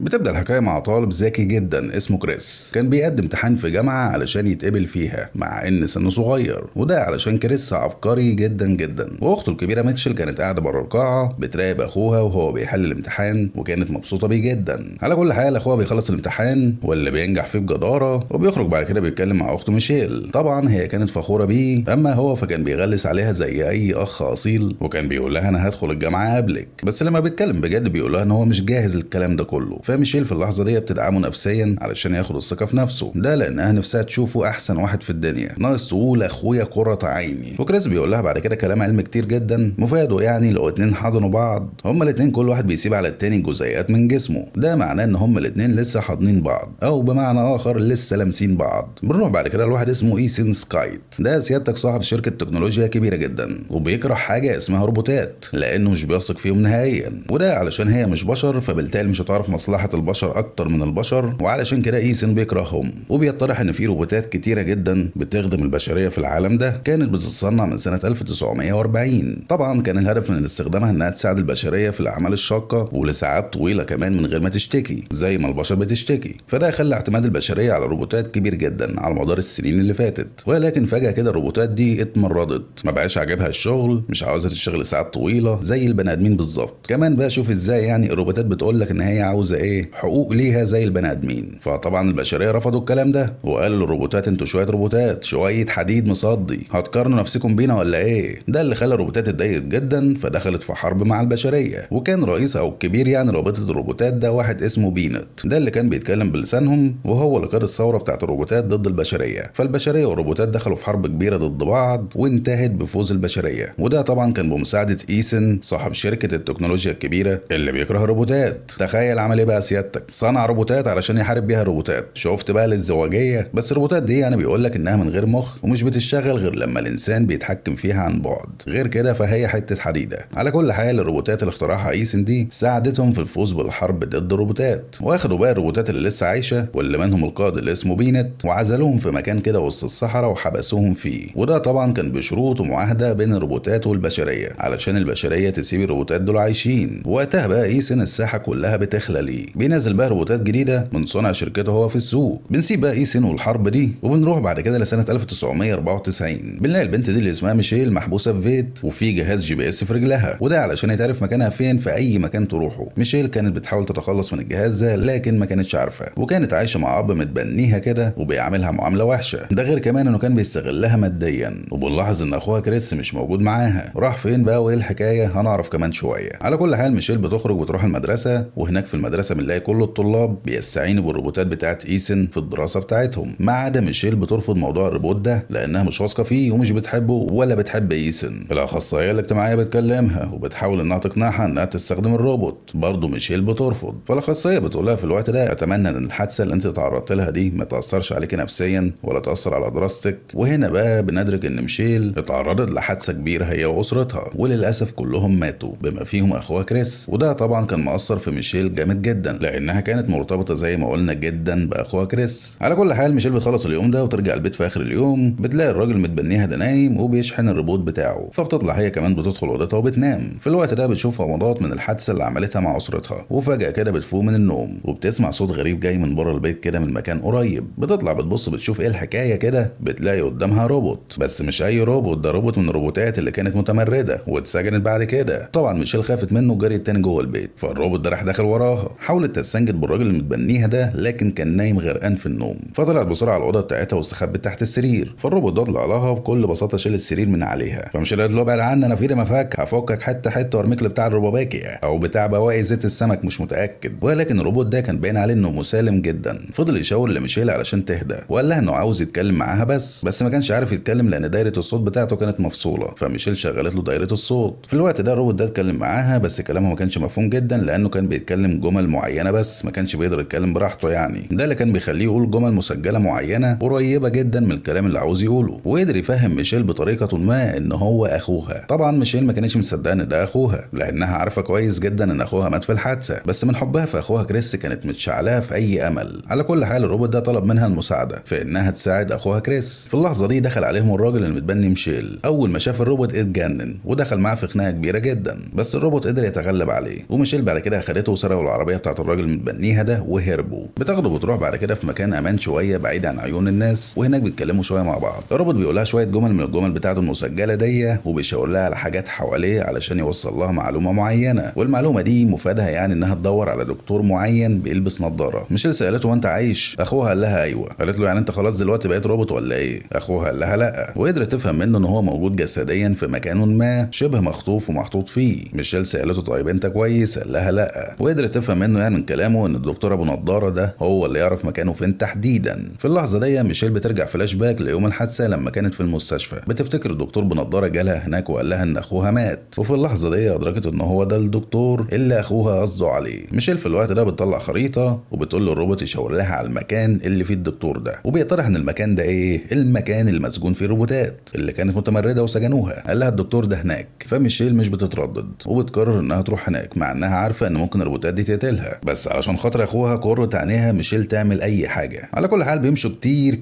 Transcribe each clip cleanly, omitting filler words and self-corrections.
بتبدأ الحكاية مع طالب ذكي جدا اسمه كريس، كان بيقدم امتحان في جامعة علشان يتقبل فيها مع ان سنه صغير، وده علشان كريس عبقري جدا جدا. واخته الكبيرة ميتشل كانت قاعدة بره القاعة بتراقب اخوها وهو بيحل الامتحان، وكانت مبسوطة بيه جدا. على كل حال اخوها بيخلص الامتحان واللي بينجح فيه بجدارة، وبيخرج بعد كده بيتكلم مع اخته ميشيل. طبعا هي كانت فخورة بيه، اما هو فكان بيغلس عليها زي اي اخ اصيل، وكان بيقول لها انا هدخل الجامعة قبلك. بس لما بيتكلم بجد بيقول لها ان هو مش جاهز للكلام ده كله. فميشيل في اللحظة دي بتدعمه نفسيا علشان ياخد الثقة في نفسه، ده لانها نفسها تشوفه احسن واحد في الدنيا، ناقص تقول اخويا قرة عيني. وكريس بيقول لها بعد كده كلام علم كتير جدا مفاده، يعني لو اتنين حضنوا بعض هما الاتنين كل واحد بيسيب على التاني جزيئات من جسمه، ده معناه ان هما الاتنين لسه حاضنين بعض، او بمعنى اخر لسه لامسين بعض. بنروح بعد كده لواحد اسمه ايسن سكايت، ده سيادتك صاحب شركة تكنولوجيا كبيرة جدا، وبيكره حاجة اسمها روبوتات لانه مش بيثق فيهم نهائيا، وده علشان هي مش بشر، فبالتالي مش هتعرف مصلحة البشر اكتر من البشر، وعلشان كده ايسن بيكرههم. وبيتضح ان في روبوتات كتيرة جدا بتخدم البشرية في العالم ده، كانت بتتصنع من سنة 1940. طبعا كان الهدف من استخدامها انها تساعد البشرية في الاعمال الشاقة ولساعات طويلة كمان من غير ما تشتكي زي ما البشر بتشتكي. فده خلى اعتماد البشرية على الروبوتات كبير جدا على مدار السنين اللي فاتت. ولكن فجأة كده الروبوتات دي اتمردت، ما بقاش عاجبها الشغل، مش عاوزة تشتغل ساعات طويلة زي البني ادمين بالظبط. كمان بقى شوف ازاي يعني الروبوتات بتقول لك ان هي عاوزة ايه، حقوق ليها زي البني ادمين. فطبعا البشرية رفضوا الكلام ده وقالوا للروبوتات انتوا شوية روبوتات، شوية حديد مصدي، هتقارنوا نفسكم بينا ولا ايه؟ ده اللي خلى الروبوتات اتضايقت جدا، فدخلت في حرب مع البشرية. وكان رئيس او الكبير يعني رابطة الروبوتات ده واحد اسمه بينت، ده اللي كان بيتكلم بلسانهم، وهو اللي قاد الثورة بتاعت الروبوتات ضد البشرية. فالبشرية والروبوتات دخلوا في حرب كبيرة ضد بعض وانتهت بفوز البشرية، وده طبعا كان بمساعدة ايسن صاحب شركة التكنولوجيا الكبيرة اللي بيكره الروبوتات. تخيل عمل ايه بقى سيادتك، صنع روبوتات علشان يحارب بيها الروبوتات. شفت بقى الازدواجية؟ بس الروبوتات دي يعني بيقول لك انها من غير مخ ومش بتشتغل غير لما الانسان بيتحكم فيها عن بعد، غير كده فهي حتة حديدة. على كل حال الروبوتات اللي اخترعها ايسن دي ساعدتهم في الفوز بالحرب ضد الروبوتات، واخدوا بقى الروبوتات اللي لسه عايشة واللي منهم القائد اللي اسمه بينت، وعزلوهم في مكان كده وسط الصحراء وحبسوهم فيه. وده طبعا كان بشروط ومعاهدة بين الروبوتات والبشرية علشان البشرية تسيب الروبوتات دول عايشين. وقتها بقى ايسن الساحة كلها بتخلى ليه، بينزل بقى روبوتات جديدة من صنع شركته هو في السوق. بنسيب بقى ايسن والحرب دي وبنروح بعد كده لسنة 1994. بنلاقي البنت دي اللي اسمها ميشيل محبوسة في بيت وفي جهاز جي بي اس في رجلها، وده علشان يتعرف مكانها فين في اي مكان تروحه. ميشيل كانت بتحاول تتخلص من الجهاز ده لكن ما كانتش عارفة، وكانت عايشة مع اب متبنيها كده وبيعاملها معاملة وحشة. ده غير كمان انه كان بيستغلها ماديا. وبنلاحظ ان اخوها كريس مش موجود معاها، راح فين بقى وايه الحكاية هنعرف كمان شوية. على كل حال ميشيل بتخرج وتروح المدرسة، وهناك في المدرسة بنلاقي كل الطلاب بيستعينوا بالروبوتات بتاعت ايسن في الدراسة بتاعتهم، ما عدا ميشيل بترفض موضوع الروبوت ده لانها مش واثقة فيه ومش بتحبه ولا بتحب ايسن. الاخصائية الاجتماعية بتكلمها وبتحاول انها تقنعها انها تستخدم الروبوت، برضه ميشيل بترفض. فالاخصائية بتقول لها في الوقت ده اتمنى ان الحادثة اللي انت تعرضت لها دي ما تاثرش عليكي نفسيا ولا تاثر على دراستك. وهنا بقى بندرك ان ميشيل اتعرضت لحادثة كبيرة هي واسرتها، وللاسف كلهم ماتوا بما فيهم اخوها كريس. وده طبعا كان مأثر في ميشيل جامد جدا لانها كانت مرتبطة زي ما قلنا جدا باخوها كريس. على كل حال ميشيل بتخلص اليوم ده وترجع البيت في اخر اليوم، بتلاقي الراجل متبنيها ده نايم وبيشحن الروبوت بتاعه، فبتطلع هي كمان بتدخل اوضتها وبتنام. في الوقت ده بتشوف غمضات من الحادثة اللي عملتها مع اسرتها، وفجأة كده بتفوق من النوم وبتسمع صوت غريب جاي من بره البيت كده من مكان قريب. بتطلع بتبص بتشوف ايه الحكاية كده، بتلاقي قدامها روبوت، بس مش اي روبوت، ده روبوت من الروبوتات اللي كانت متمردة واتسجنت بعد كده. طبعا ميشيل خافت منه وجريت تاني جوه البيت، فالروبوت ده راح داخل وراها. حاولت تستنجد بالراجل اللي متبنيها ده لكن كان نايم غرقان في النوم، فطلعت بسرعة على الأوضة بتاعتها واستخبت تحت السرير. فالروبوت ده طلع لها بكل بساطة شال السرير من عليها. فميشيل قالت له ابعد عني، انا في ايدي مفك، هفكك حتة حتة وارميك بتاع الرباباكية او بتاع بواقي زيت السمك مش متأكد. ولكن الروبوت ده كان باين عليه انه مسالم جدا. فضل يشاور لميشيل علشان تهدى وقال لها انه عاوز يتكلم معاها بس ما كانش عارف يتكلم لان دايرة الصوت بتاعته كانت مفصولة. فميشيل شغلت له دايرة الصوت. في الوقت ده الروبوت ده اتكلم معاها بس كلامه ما كانش مفهوم جدا لانه كان بيتكلم جمل معينة بس ما كانش بيقدر يتكلم براحته يعني. ده اللي كان بيخليه يقول جمل مسجلة معينة قريبة جدا من الكلام اللي عاوز يقوله. وقدر يفهم ميشيل بطريقة ما ان هو اخوها. طبعا ميشيل ما كانتش مصدقة ان ده اخوها لانها عارفة كويس جدا ان اخوها مات في الحادثة، بس من حبها في اخوها كريس كانت متشعلها في اي امل. على كل حال الروبوت ده طلب منها المساعدة في انها تساعد اخوها كريس. في اللحظة دي دخل عليهم الراجل المتبني ميشيل. اول ما شاف الروبوت اتجنن ودخل معاه في خناقة كبيرة جدا، بس الروبوت قدر يتغلب عليه. وميشيل بعد كده اخدته وسرقوا العربية بتاعت الراجل المتبنيها ده وهربوا. بتاخده وبتروح بعد كده في مكان امان شويه بعيد عن عيون الناس، وهناك بيتكلموا شويه مع بعض. الروبوت بيقول لها شويه جمل من الجمل بتاعته المسجله دي، وبيشاور لها على حاجات حواليه علشان يوصل لها معلومه معينه، والمعلومه دي مفادها يعني انها تدور على دكتور معين بيلبس نظاره. ميشيل سالته وانت عايش؟ اخوها قال لها ايوه. قالت له يعني انت خلاص دلوقتي بقيت روبوت ولا ايه؟ اخوها قال لها لا، وقدرت تفهم منه ان هو موجود جسديا في مكان ما شبه مخطوف ومحطوط فيه. ميشيل سالته طيب انت كويس؟ قال لها لا، وقدرت تفهم منه يعني من كلامه ان الدكتور ابو نضاره ده هو اللي يعرف مكانه فين تحديدا. في اللحظه دي ميشيل بترجع فلاش باك ليوم الحادثه لما كانت في المستشفى، بتفتكر الدكتور بنضاره جالها هناك وقال لها ان اخوها مات، وفي اللحظه دي ادركت ان هو ده الدكتور اللي اخوها قصده عليه. ميشيل في الوقت ده بتطلع خريطه وبتقول له الروبوت يشاور لها على المكان اللي فيه الدكتور ده، وبيتضح ان المكان ده ايه؟ المكان اللي مسجون فيه الروبوتات اللي كانت متمرده وسجنوها. قال لها الدكتور ده هناك. فميشيل مش بتتردد وبتقرر انها تروح هناك مع انها عارفه ان ممكن الروبوتات دي تقتلها، بس علشان خاطر اخوها قرت عينيها ميشيل تعمل اي حاجه. على كل حال بيمشوا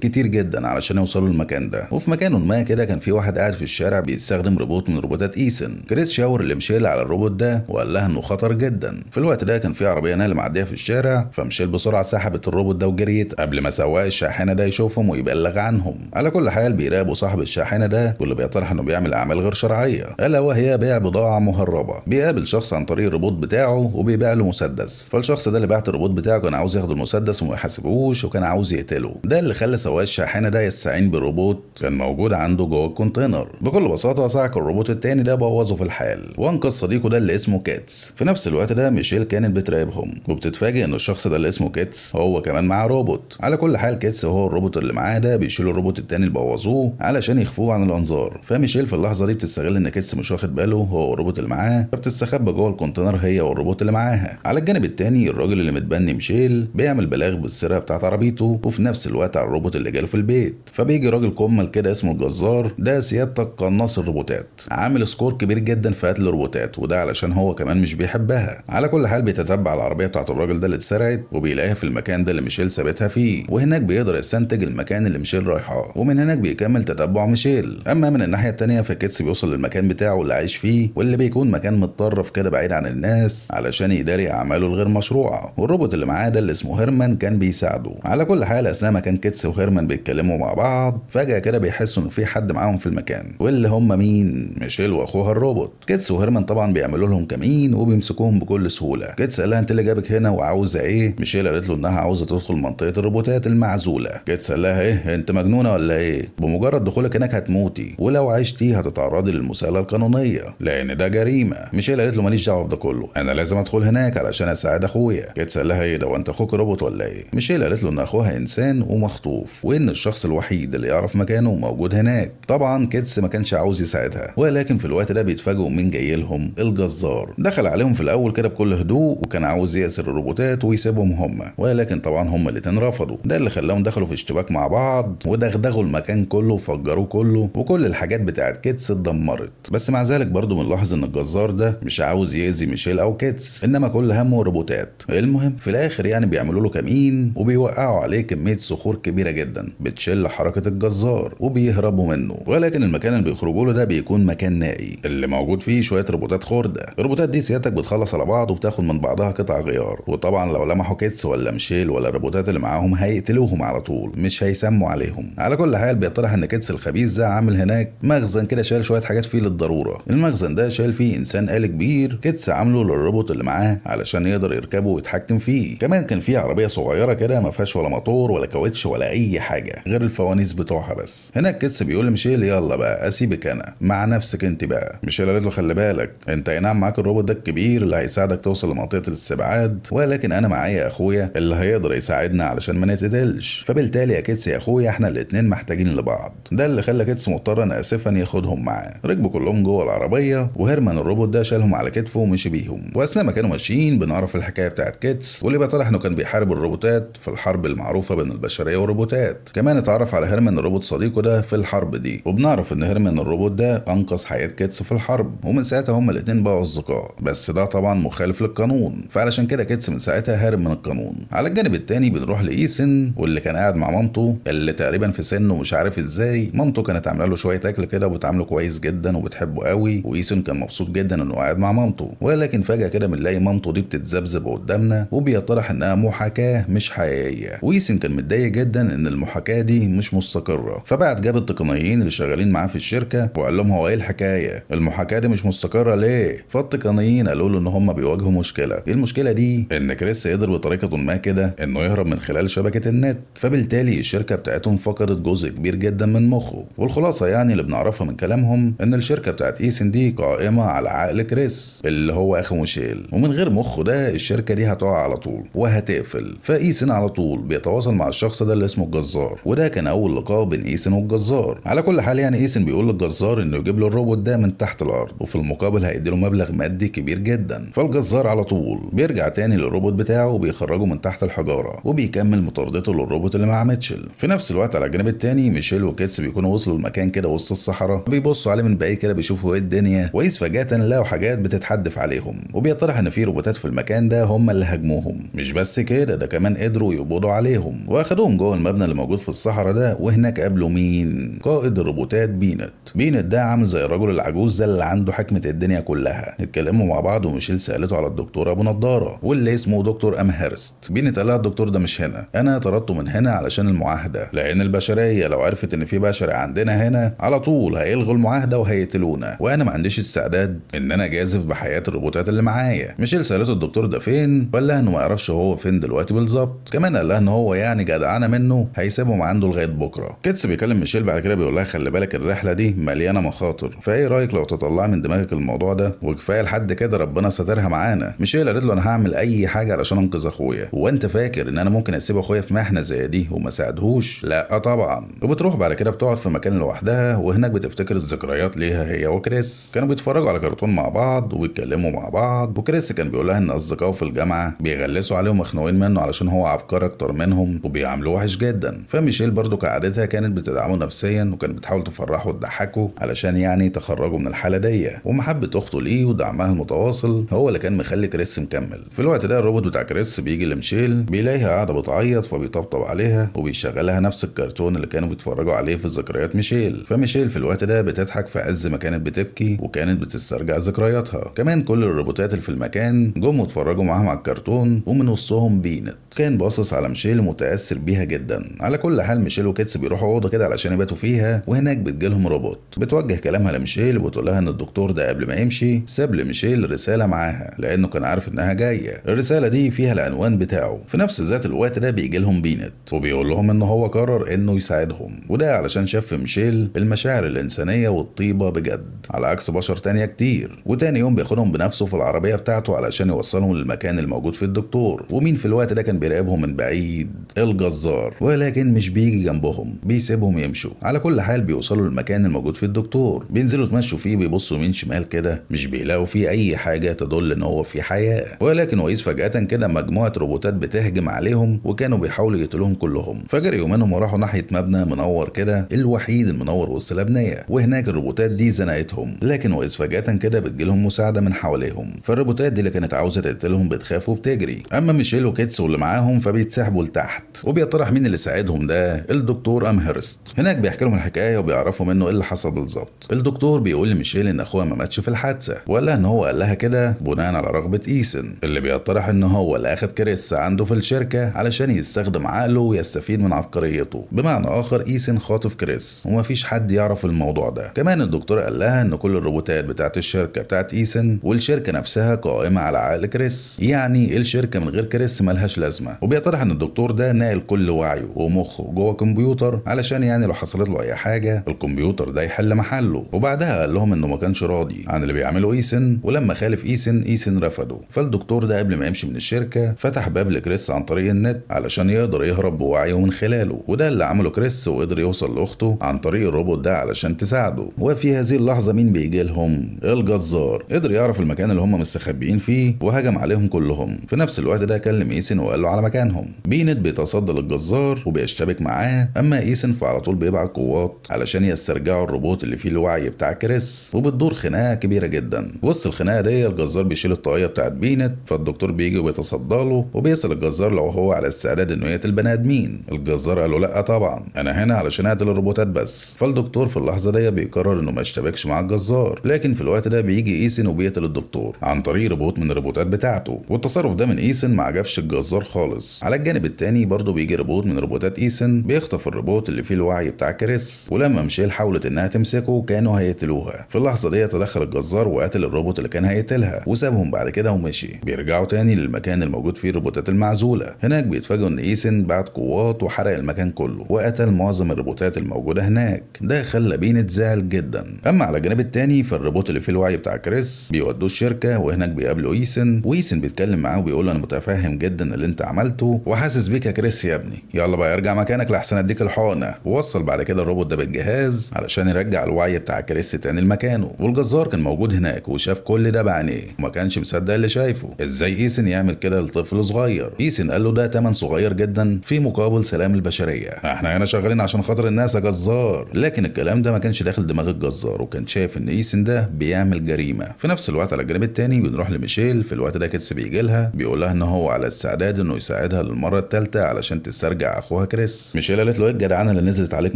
كتير جدا علشان يوصلوا للمكان ده، وفي مكان ما كده كان في واحد قاعد في الشارع بيستخدم روبوت من روبوتات ايسن. كريس شاور لميشيل على الروبوت ده وقال لها انه خطر جدا. في الوقت ده كان في عربيه نقل معديه في الشارع، فميشيل بسرعه سحبت الروبوت ده وجريت قبل ما سواق الشاحنه ده يشوفهم ويبلغ عنهم. على كل حال بيراقبوا صاحب الشاحنه ده واللي بيطرح انه بيعمل اعمال غير شرعيه، الا وهي بيع بضاعه مهربه. بيقابل شخص عن طريق الروبوت بتاعه وبيبيع له مسدس، فالشخص ده اللي بعت الروبوت بتاعه كان عاوز ياخد المسدس وما يحاسبوش وكان عاوز يقتله. ده اللي خلى سواق الشاحنه ده يستعين بالروبوت كان موجود عنده جوه الكونتينر. بكل بساطه صعق الروبوت التاني ده بوظه في الحال وانقذ صديقه ده اللي اسمه كيتس. في نفس الوقت ده ميشيل كانت بتراقبهم وبتتفاجئ ان الشخص ده اللي اسمه كيتس هو كمان معاه روبوت. على كل حال كيتس هو الروبوت اللي معاه ده بيشيل الروبوت التاني اللي بوظوه علشان يخفوه عن الانظار. فميشيل في اللحظه دي بتستغل ان كيتس مش واخد باله هو الروبوت اللي معاه، فبتستخبى جوه الكونتينر هي والروبوت اللي معاها. على الجانب التاني الراجل اللي متبني ميشيل بيعمل بلاغ بالسرقه بتاعت عربيته وفي نفس الوقت على الروبوت اللي جاله في البيت. فبيجي راجل كمل كده اسمه الجزار، ده سيادتك قناص الروبوتات، عامل سكور كبير جدا في قتل الروبوتات، وده علشان هو كمان مش بيحبها. على كل حال بيتتبع العربيه بتاعت الراجل ده اللي اتسرقت وبيلاقيها في المكان ده اللي ميشيل سابتها فيه، وهناك بيقدر يستنتج المكان اللي ميشيل رايحاه، ومن هناك بيكمل تتبع ميشيل. اما من الناحيه التانيه فكيتس بيوصل للمكان بتاعه اللي عايش فيه واللي بيكون مكان متطرف كده بعيد عن الناس علشان يداري اعماله الغير مشروعه، والروبوت اللي معاه ده اللي اسمه هيرمان كان بيساعده. على كل حال اثناء ما كان كيتس وهيرمان بيتكلموا مع بعض فجاه كده بيحسوا ان في حد معاهم في المكان، واللي هم مين؟ ميشيل واخوها الروبوت. كيتس وهيرمان طبعا بيعملوا لهم كمين وبيمسكوهم بكل سهوله. كيتس قال لها انت اللي جابك هنا وعاوزه ايه؟ ميشيل قالت له انها عاوزه تدخل منطقه الروبوتات المعزوله. كيتس قال لها ايه انت مجنونه ولا ايه؟ بمجرد دخولك هناك هتموتي، ولو عشتي هتتعرضي للمساءله القانونيه لان ده جريمه. ميشيل قالت له ماليش دعوه بده كله، انا لازم ادخل هناك علشان اساعد اخويا. كيتس قال لها ايه ده وانت اخوك روبوت ولا ايه؟ ميشيل قالت له ان اخوها انسان ومخطوف وان الشخص الوحيد اللي يعرف مكانه موجود هناك. طبعا كيتس ما كانش عاوز يساعدها، ولكن في الوقت ده بيتفاجئوا مين جاي لهم؟ الجزار. دخل عليهم في الاول كده بكل هدوء وكان عاوز يأسر الروبوتات ويسيبهم هم، ولكن طبعا هم الاتنين رفضوا. ده اللي خلاهم دخلوا في اشتباك مع بعض ودغدغوا المكان كله وفجروه كله، وكل الحاجات بتاعت كيتس اتدمرت. بس مع ذلك برضه بنلاحظ ان الجزار ده مش عاوز يأذي ميشيل او كيتس، انما كل همه روبوتات. المهم في الاخر يعني بيعملوا له كمين وبيوقعوا عليه كميه صخور كبيره جدا بتشل حركه الجزار وبيهربوا منه، ولكن المكان اللي بيخرجوا له ده بيكون مكان نائي اللي موجود فيه شويه روبوتات خرده. الروبوتات دي سيادتك بتخلص على بعض وبتاخد من بعضها قطع غيار، وطبعا لو لمحوا كيتس ولا ميشيل ولا الروبوتات اللي معاهم هيقتلوهم على طول، مش هيسموا عليهم. على كل حال بيطرح ان كيتس الخبيث ده عامل هناك مخزن كده شايل شويه حاجات فيه للضروره. المخزن ده شايل فيه انسان آلي كبير كيتس عامله للروبوت اللي معاه علشان يقدر يركبه ويتحكم فيه. كمان كان فيه عربيه صغيره كده ما فيهاش ولا موتور ولا كاوتش ولا اي حاجه غير الفوانيس بتوعها بس. هناك كيتس بيقول لميشيل يلا بقى اسيبك انا مع نفسك انت بقى. ميشيل قالت له خلي بالك انت اي نعم معاك الروبوت ده الكبير اللي هيساعدك توصل لمنطقه الاستبعاد، ولكن انا معايا اخويا اللي هيقدر يساعدنا علشان ما نتقتلش، فبالتالي يا كيتس يا اخويا احنا الاتنين محتاجين لبعض. ده اللي خلى كيتس مضطر انا اسفا ياخدهم معاه. ركبوا كلهم جوه العربيه وهيرمان الروبوت ده شالهم على كتفه ومشي بيهم، واثناء ما كانوا ماشيين بنعرف الحكايه بتاعت كيتس واللي بيطرح انه كان بيحارب الروبوتات في الحرب المعروفه بين البشريه والروبوتات. كمان اتعرف على هيرمان الروبوت صديقه ده في الحرب دي، وبنعرف ان هيرمان الروبوت ده انقذ حياه كيتس في الحرب، ومن ساعتها هما الاتنين بقوا اصدقاء، بس ده طبعا مخالف للقانون، فعلشان كده كيتس من ساعتها هارب من القانون. على الجانب التاني بنروح لايسن واللي كان قاعد مع مامته اللي تقريبا في سنه مش عارف ازاي. مامته كانت عامله له شويه اكل كده وبتعامله كويس جدا وبتحبه قوي، وايسن كان مبسوط جدا انه قاعد مع مامته، ولكن فجاه كده بنلاقي مامته دي بتتذبذب بتتجذب قدامنا وبيطرح انها محاكاة مش حقيقية. وإيسن كان متضايق جدا ان المحاكاة دي مش مستقرة، فبعت جاب التقنيين اللي شغالين معاه في الشركة وقال لهم هو ايه الحكاية؟ المحاكاة دي مش مستقرة ليه؟ فالتقنيين قالوا له ان هم بيواجهوا مشكلة. ايه المشكلة دي؟ ان كريس قدر بطريقة ما كده انه يهرب من خلال شبكة النت، فبالتالي الشركة بتاعتهم فقدت جزء كبير جدا من مخه. والخلاصة يعني اللي بنعرفها من كلامهم ان الشركة بتاعت إيسن دي قائمة على عقل كريس اللي هو اخو ميشيل، ومن غير مخه ده الشركة دي هتقع على طول وهتقفل. فإيسن على طول بيتواصل مع الشخص ده اللي اسمه الجزار، وده كان اول لقاء بين إيسن والجزار. على كل حال يعني إيسن بيقول للجزار انه يجيب له الروبوت ده من تحت الارض، وفي المقابل هيديله مبلغ مادي كبير جدا. فالجزار على طول بيرجع تاني للروبوت بتاعه وبيخرجه من تحت الحجارة وبيكمل مطاردته للروبوت اللي مع ميتشل. في نفس الوقت على الجانب التاني ميشيل وكيتس بيكونوا وصلوا المكان كده وسط الصحراء، بيبصوا عليه من بعيد كده بيشوفوا ايه الدنيا، وإذ فجأة لقوا حاجات بتتحدف عليهم، وبيطرح ان في روبوتات في المكان ده هم اللي هاجموهم. مش بس كده، ده كمان قدروا يقبضوا عليهم واخدوهم جوه المبنى اللي موجود في الصحراء ده. وهناك قابلوا مين؟ قائد الروبوتات بينت. بينت ده عامل زي الرجل العجوز ده اللي عنده حكمة الدنيا كلها. اتكلموا مع بعض وميشيل سألته على الدكتور ابو نضارة واللي اسمه دكتور امهرست. بينت قال لها الدكتور ده مش هنا، انا طردته من هنا علشان المعاهدة، لان البشرية لو عرفت ان في بشر عندنا هنا على طول هيلغوا المعاهدة وهيقتلونا، وانا ما عنديش استعداد ان انا جازف بحياة الروبوتات اللي معايا. ميشيل سألته الدكتور ده فين، وقال لها انه ما يعرفش هو فين دلوقتي بالظبط. كمان قال لها ان هو يعني جدعانة منه هيسيبهم عنده لغاية بكرة. كيتس بيكلم ميشيل بعد كده بيقول لها خلي بالك الرحلة دي مليانة مخاطر، فايه رايك لو تطلع من دماغك الموضوع ده وكفايه لحد كده ربنا سترها معانا. ميشيل قالت له انا هعمل اي حاجه علشان انقذ اخويا، وانت فاكر ان انا ممكن اسيب اخويا في محنه زي دي وما ساعدهوش؟ لا طبعا. وبتروح بعد كده بتقعد في مكان لوحدها، وهناك بتفتكر الذكريات ليها هي وكريس. كانوا بيتفرجوا على كرتون مع بعض وبيتكلموا مع بعض، وكريس كان بيقول لها ان اصدقائه في الجامعه بيغلسوا عليه ومخنوقين منه علشان هو عبقري اكتر منهم وبيعاملوه وحش جدا. فميشيل برضو كعادتها كانت بتدعمه نفسيا وكانت بتحاول تفرحه وتضحكه علشان يعني تخرجه من الحاله دي. ومحبه اخته ليه ودعمها المتواصل هو اللي كان مخلي كريس مكمل. في الوقت ده الروبوت بتاع كريس بيجي لميشيل بيلاقيها قاعده بتعيط، فبيطبطب عليها وبيشغلها نفس الكرتون اللي كانوا بيتفرجوا عليه في ذكريات ميشيل. فميشيل في الوقت ده بتضحك في عز ما كانت بتبكي وكانت بتسترجع ذكرياتها. كمان كل الروبوتات اللي في المكان جم واتفرجوا معاهم على الكرتون، ومن وسطهم بينت كان باصص على ميشيل متاثر بيها جدا. على كل حال ميشيل وكيتس بيروحوا اوضه كده علشان يباتوا فيها، وهناك بتجيلهم روبوت بتوجه كلامها لميشيل وبتقول لها ان الدكتور ده قبل ما يمشي ساب لميشيل رساله معاها لانه كان عارف انها جايه. الرساله دي فيها العنوان بتاعه. في نفس ذات الوقت ده بيجي لهم بينت وبيقول لهم ان هو قرر انه يساعدهم، وده علشان شاف في ميشيل المشاعر الانسانيه والطيبه بجد على عكس بشر تانية كتير. وتاني يوم بياخدهم بنفسه في العربيه بتاعته علشان يوصلهم للمكان الموجود في الدكتور. ومين في الوقت ده كان بيراقبهم من بعيد؟ الجزار. ولكن مش بيجي جنبهم، بيسيبهم يمشوا. على كل حال بيوصلوا للمكان الموجود في الدكتور، بينزلوا يتمشوا فيه، بيبصوا يمين شمال كده مش بيلاقوا فيه اي حاجه تدل ان هو في حياه. ولكن وإذ فجاه كده مجموعه روبوتات بتهجم عليهم وكانوا بيحاولوا يقتلوهم كلهم. فجريوا منهم وراحوا ناحيه مبنى منور كده، الوحيد المنور وسط الابنيه، وهناك الروبوتات دي زنقتهم. لكن وإذ فجاه كده بتجيلهم مساعده من حواليهم. فالروبوتات دي اللي كانت عاوزه تقتلهم بتخاف وبتجري. اما ميشيل وكيتس واللي معاهم فبيتسحبوا لتحت. وبيطرح مين اللي ساعدهم ده؟ الدكتور امهرست. هناك بيحكي لهم الحكايه وبيعرفوا منه ايه اللي حصل بالظبط. الدكتور بيقول لميشيل ان اخوها ما ماتش في الحادثه، وقال لها ان هو قال لها كده بناء على رغبه إيسن اللي بيطرح ان هو اللي اخد كريس عنده في الشركه علشان يستخدم عقله ويستفيد من عبقريته. بمعنى اخر إيسن خاطف كريس ومفيش حد يعرف الموضوع ده. كمان الدكتور قال لها ان كل الروبوتات بتاعت الشركه بتاعت إيسن والشركه نفسها قائمه على عقل كريس، يعني الشركه من غير كريس ملهاش لازمه. وبيطرح ان الدكتور ده ناقل كل وعيه ومخه جوه كمبيوتر علشان يعني لو حصلت له اي حاجه الكمبيوتر ده يحل محله. وبعدها قال لهم انه ما كانش راضي عن اللي بيعمله إيسن، ولما خالف إيسن رفضه. فالدكتور ده قبل ما يمشي من الشركه فتح باب لكريس عن طريق النت علشان يقدر يهرب بوعيه من خلاله، وده اللي عمله كريس وقدر يوصل لاخته عن طريق الروبوت ده علشان تساعده. وفي هذه اللحظه مين بيجي لهم؟ الجزار. قدر يعرف المكان اللي هم مستخبيين فيه وهجم عليهم كلهم. في نفس الوقت ده كلم إيسن وقال له ينزلوا على مكانهم. بينت بيتصدى للجزار وبيشتبك معاه، اما ايسن فعلى طول بيبعت قوات علشان يسترجعوا الروبوت اللي فيه الوعي بتاع كريس، وبتدور خناقه كبيره جدا. وسط الخناقه دي الجزار بيشيل الطاقيه بتاعت بينت، فالدكتور بيجي وبيتصدى له وبيسال الجزار لو هو على استعداد انه يقتل بني ادمين. الجزار قال له لا طبعا، انا هنا علشان اقتل الروبوتات بس. فالدكتور في اللحظه دي بيقرر انه ما يشتبكش مع الجزار، لكن في الوقت ده بيجي ايسن وبيقتل الدكتور عن طريق روبوت من الروبوتات بتاعته. والتصرف ده من ايسن ما عجبش الجزار خالص. على الجانب التاني برضه بيجي روبوت من روبوتات ايسن بيخطف الروبوت اللي فيه الوعي بتاع كريس، ولما ميشيل حاولت انها تمسكه كانوا هيقتلوها. في اللحظه دي تدخل الجزار وقتل الروبوت اللي كان هيقتلها وسابهم بعد كده ومشي. بيرجعوا تاني للمكان الموجود فيه الروبوتات المعزوله. هناك بيتفاجئوا ان ايسن بعت قوات وحرق المكان كله وقتل معظم الروبوتات الموجوده هناك. ده خلى بينت زعل جدا. اما على الجانب التاني فالروبوت اللي فيه الوعي بتاع كريس بيودوه الشركه، وهناك بيقابلوا ايسن، وايسن بيتكلم معاه وبيقول له انا متفاهم جدا اللي انت عملته وحاسس بيك يا كريس يا ابني، يلا بقى ارجع مكانك لحسن اديك الحقنه. ووصل بعد كده الروبوت ده بالجهاز علشان يرجع الوعي بتاع كريس تاني لمكانه. والجزار كان موجود هناك وشاف كل ده بعينيه وما كانش مصدق اللي شايفه. ازاي ايسن يعمل كده لطفل صغير؟ ايسن قال له ده تمن صغير جدا في مقابل سلام البشريه، احنا هنا شغالين عشان خاطر الناس يا جزار. لكن الكلام ده ما كانش داخل دماغ الجزار، وكان شايف ان ايسن ده بيعمل جريمه. في نفس الوقت على الجانب التاني بنروح لميشيل. في الوقت ده كيتس بيجي لها بيقول لها ان هو على استعداد انه يساعدها للمره الثالثه علشان تسترجع اخوها كريس. ميشيل قالت له ايه الجدعنه اللي نزلت عليك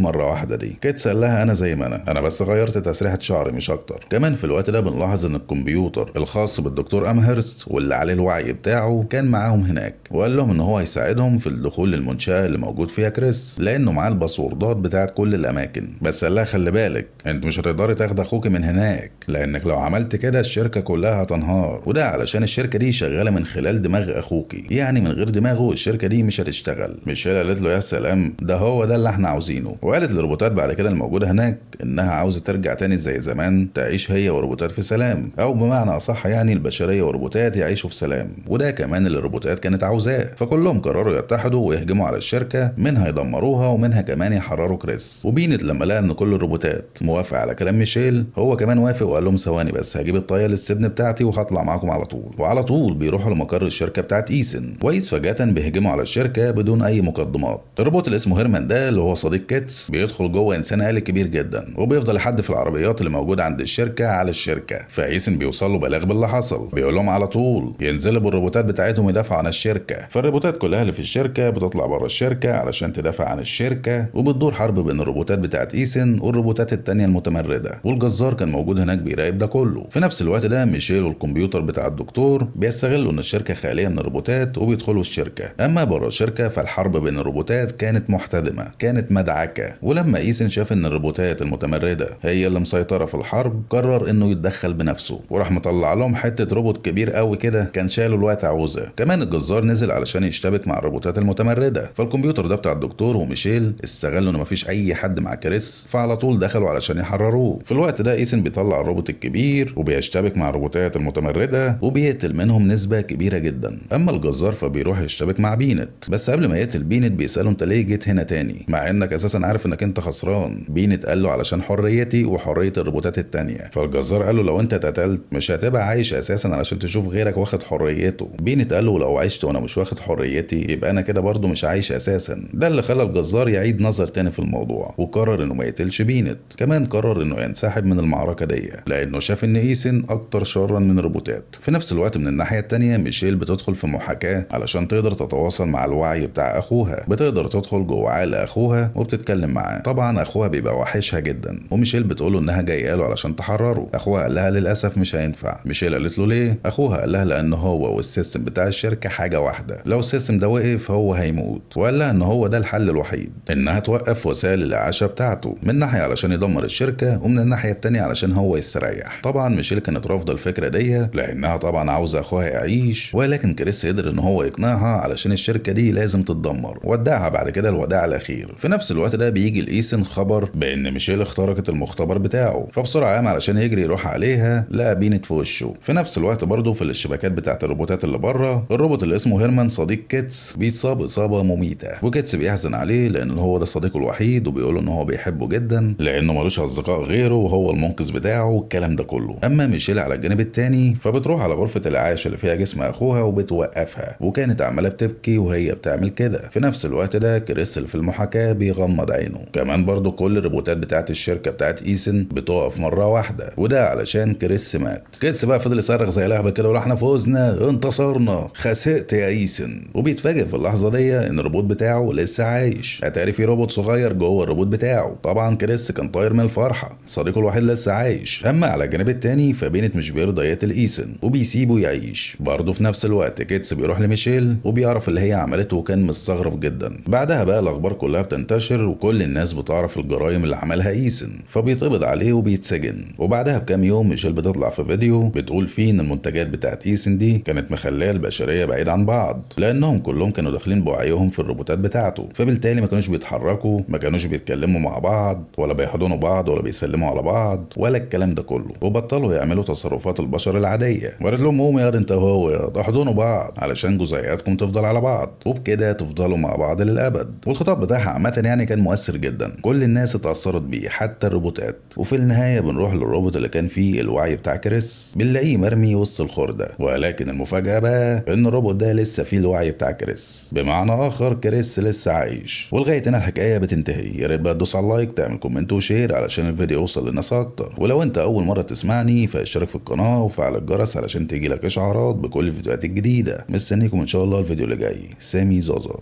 مره واحده دي؟ كيتس قال لها انا زي ما انا بس غيرت تسريحه شعري مش اكتر. كمان في الوقت ده بنلاحظ ان الكمبيوتر الخاص بالدكتور امهرست واللي عليه الوعي بتاعه كان معاهم هناك، وقال لهم ان هو هيساعدهم في الدخول للمنشاه اللي موجود فيها كريس لانه معاه الباسوردات بتاعت كل الاماكن. بس قال لها خلي بالك انت مش هتقدري تاخد اخوك من هناك، لانك لو عملت كده الشركه كلها هتنهار، وده علشان الشركه دي شغاله من خلال دماغ اخوكي، يعني من غير دماغه الشركه دي مش هتشتغل. ميشيل قالت له يا سلام، ده هو ده اللي احنا عاوزينه. وقالت للروبوتات بعد كده الموجوده هناك انها عاوزه ترجع تاني زي زمان، تعيش هي وروبوتات في سلام، او بمعنى اصح يعني البشريه وروبوتات يعيشوا في سلام. وده كمان اللي الروبوتات كانت عاوزاه. فكلهم قرروا يتحدوا ويهجموا على الشركه، منها يدمروها ومنها كمان يحرروا كريس. وبينت لما لقى ان كل الروبوتات موافق على كلام ميشيل هو كمان وافق وقال لهم ثواني بس هجيب الطاقيه للسجن بتاعتي وهطلع معاكم على طول. وعلى طول بيروحوا لمقر الشركه بتاعت ايسن، وايس فجاه بيهجموا على الشركه بدون اي مقدمات. الروبوت اللي اسمه هيرمان ده اللي هو صديق كيتس بيدخل جوه انسان آلي كبير جدا وبيفضل يحد في العربيات اللي موجوده عند الشركه على الشركه. فايسن بيوصل له بلاغ باللي حصل، بيقول لهم على طول ينزلوا بالروبوتات بتاعتهم يدافعوا عن الشركه. فالروبوتات كلها اللي في الشركه بتطلع بره الشركه علشان تدافع عن الشركه، وبتدور حرب بين الروبوتات بتاعت ايسن والروبوتات التانيه المتمرده. والجزار كان موجود هناك بيراقب ده كله. في نفس الوقت ده ميشيل والكمبيوتر بتاع الدكتور بيستغلوا ان الشركه خاليه من الروبوتات وبيدخلوا الشركه. اما بره الشركه فالحرب بين الروبوتات كانت محتدمه، كانت مدعكه. ولما ايسن شاف ان الروبوتات المتمرده هي اللي مسيطره في الحرب قرر انه يتدخل بنفسه، وراح مطلع لهم حته روبوت كبير قوي كده كان شايله الوقت عوزه. كمان الجزار نزل علشان يشتبك مع الروبوتات المتمرده. فالكمبيوتر ده بتاع الدكتور وميشيل استغلوا ان مفيش اي حد مع كريس، فعلى طول دخلوا علشان يحرروه. في الوقت ده ايسن بيطلع الروبوت الكبير وبيشتبك مع الروبوتات المتمرده وبيقتل منهم نسبه كبيره جدا. اما الجزار فبيروح يشتبك مع بينت، بس قبل ما يقتل بينت بيساله انت ليه جيت هنا تاني مع انك اساسا عارف انك انت خسران. بينت قال له علشان حريتي وحريه الروبوتات التانيه. فالجزار قال له لو انت اتقتلت مش هتبقى عايش اساسا علشان تشوف غيرك واخد حريته. بينت قال له لو عشت وانا مش واخد حريتي يبقى انا كده برضه مش عايش اساسا. ده اللي خلى الجزار يعيد نظر تاني في الموضوع وقرر انه ما يقتلش بينت. كمان قرر انه ينسحب من المعركه دي لانه شاف ان ايسن اكتر شرا من الروبوتات. في نفس الوقت من الناحيه التانيه ميشيل بتدخل في محاكاه علشان تقدر تتواصل مع الوعي بتاع اخوها. بتقدر تدخل جوه عقل اخوها وبتتكلم معاه. طبعا اخوها بيبقى وحشها جدا، وميشيل بتقول له انها جايه له علشان تحرره. اخوها قال لها للاسف مش هينفع. ميشيل قالت له ليه؟ اخوها قال لها لان هو والسيستم بتاع الشركه حاجه واحده، لو السيستم ده وقف هو هيموت. وقال لها ان هو ده الحل الوحيد، انها توقف وسائل الاعاشه بتاعته، من ناحيه علشان يدمر الشركه ومن الناحيه التانيه علشان هو يستريح. طبعا ميشيل كانت رافضه الفكره دي لانها طبعا عاوزه اخوها يعيش، ولكن كريس قدر ان هو يقنعها علشان الشركه دي لازم تتدمر. ودعها بعد كده الوداع الاخير. في نفس الوقت ده بيجي لايسن خبر بان ميشيل اخترقت المختبر بتاعه، فبسرعه قام علشان يجري يروح عليها لقى بينت في وشه. في نفس الوقت برضه في الاشتباكات بتاعت الروبوتات اللي بره الروبوت اللي اسمه هيرمان صديق كيتس بيتصاب اصابه مميته، وكيتس بيحزن عليه لان هو ده صديقه الوحيد وبيقول ان هو بيحبه جدا لانه ملوش اصدقاء غيره وهو المنقذ بتاعه والكلام ده كله. اما ميشيل على الجانب التاني فبتروح على غرفه الاعاشه اللي فيها جسم اخوها وبتوقفها، وكانت البنت عماله بتبكي وهي بتعمل كده. في نفس الوقت ده كريس اللي في المحاكاه بيغمض عينه. كمان برضو كل الروبوتات بتاعت الشركه بتاعت ايسن بتقف مره واحده، وده علشان كريس مات. كريس بقى فضل يصرخ زي لعبه كده ويقول احنا فوزنا انتصرنا خسئت يا ايسن. وبيتفاجئ في اللحظه دي ان الروبوت بتاعه لسه عايش. اتاري في روبوت صغير جوه الروبوت بتاعه. طبعا كريس كان طاير من الفرحه، صديقه الوحيد لسه عايش. اما على الجانب التاني فبينت مش بيرضى يقتل ايسن وبيسيبه يعيش. برضه في نفس الوقت كيتس بيروح لميشيل وبيعرف اللي هي عملته وكان مستغرب جدا. بعدها بقى الاخبار كلها بتنتشر وكل الناس بتعرف الجرائم اللي عملها ايسن، فبيتقبض عليه وبيتسجن. وبعدها بكام يوم ميشيل بتطلع في فيديو بتقول فيه ان المنتجات بتاعت ايسن دي كانت مخليه البشريه بعيد عن بعض، لانهم كلهم كانوا داخلين بوعيهم في الروبوتات بتاعته، فبالتالي ما كانوش بيتحركوا، ما كانوش بيتكلموا مع بعض ولا بيحضنوا بعض ولا بيسلموا على بعض ولا الكلام ده كله، وبطلوا يعملوا تصرفات البشر العاديه. وقالت لهم قوموا يا انت وهو يا احضنوا بعض علشان جزيئاتكم تفضل على بعض، وبكده تفضلوا مع بعض للابد. والخطاب بتاعها عامه يعني كان مؤثر جدا، كل الناس اتاثرت بيه حتى الروبوتات. وفي النهايه بنروح للروبوت اللي كان فيه الوعي بتاع كريس، بنلاقيه مرمي وسط الخرده. ولكن المفاجاه بقى ان الروبوت ده لسه فيه الوعي بتاع كريس، بمعنى اخر كريس لسه عايش. ولغايه هنا الحكايه بتنتهي. يا ريت بقى تدوس على اللايك، تعمل كومنت وشير علشان الفيديو يوصل للناس اكتر. ولو انت اول مره تسمعني فاشترك في القناه وفعل الجرس علشان تجيلك اشعارات بكل الفيديوهات الجديده. مستنيكم ان شاء الله الفيديو اللي جاي. سامي زازا.